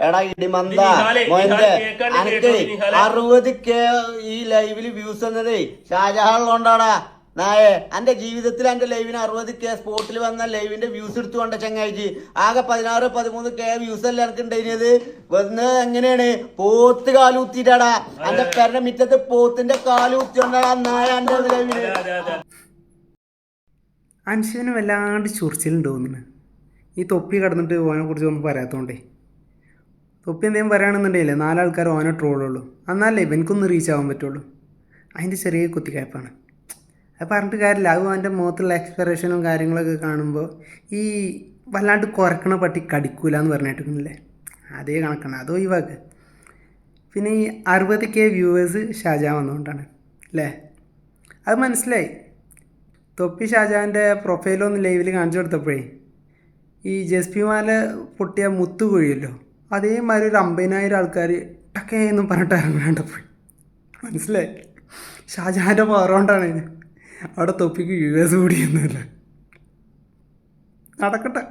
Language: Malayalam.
എടാ ഇടിമന്ത മോന്റെ അനക്ക് 60K ഈ ലൈവില് വ്യൂസ് എന്നതേ ഷാജഹാളിലുണ്ടാടാ നായേ. എന്റെ ജീവിതത്തിൽ എന്റെ ലൈവിന് 60K സ്പോട്ടിൽ വന്ന ലൈവിന്റെ വ്യൂസ് എടുത്തുകൊണ്ട് ചങ്ങായിച്ച് ആകെ 16-13K വ്യൂസ് അല്ലേ എനിക്ക് ഉണ്ടായിരുന്നത്. വന്ന് എങ്ങനെയാണ് പോത്ത് കാലൂത്തിട്ടാടാ എന്റെ പേരുടെ മിറ്റത്ത് പോത്തിന്റെ കാലൂത്തിണ്ടാടാ നായ എന്റെ ലൈവിന്. അൻഷുവിന് വല്ലാണ്ട് ചൊറിച്ചിലുണ്ട് തോന്നുന്നു ഈ തൊപ്പി കടന്നിട്ട് ഓനെ കുറിച്ച് ഒന്നും പറയാത്തോണ്ടേ. തൊപ്പി എന്തെങ്കിലും പറയുകയാണെന്നുണ്ടെങ്കിലേ 4 ആൾക്കാർ ഓനെ ട്രോളുള്ളൂ, എന്നാലേ ഇവനക്കൊന്നും റീച്ച് ആവാൻ പറ്റുള്ളൂ. അതിൻ്റെ ചെറിയ കുത്തിക്കയപ്പാണ്. അത് പറഞ്ഞിട്ട് കാര്യമില്ല. അത് അവൻ്റെ മുഖത്തുള്ള എക്സ്പ്രഷനും കാര്യങ്ങളൊക്കെ കാണുമ്പോൾ ഈ വല്ലാണ്ട് കുറക്കണ പട്ടി കടിക്കൂല എന്ന് പറഞ്ഞിട്ടില്ലേ, അതേ കണക്കാണ്, അത് ഒഴിവാക്കുക. പിന്നെ ഈ 60K വ്യൂവേഴ്സ് ഷാജഹാൻ വന്നുകൊണ്ടാണ് അല്ലേ, അത് മനസ്സിലായി. തൊപ്പി ഷാജഹാൻ്റെ പ്രൊഫൈലൊന്ന് ലൈവിൽ കാണിച്ചു കൊടുത്തപ്പോഴേ ഈ ജസ്പിമാല പൊട്ടിയ മുത്തു കൊഴിയല്ലോ, അതേമാതിരി ഒരു 50,000 ആൾക്കാർ ടക്കേന്നും പറഞ്ഞിട്ട് ഇറങ്ങാണ്ടപ്പോൾ മനസ്സിലായി ഷാജഹാൻ്റെ പവറുകൊണ്ടാണ് അവിടെ തൊപ്പിക്ക് വ്യൂവേഴ്സ് കൂടിയൊന്നുമില്ല. നടക്കട്ടെ.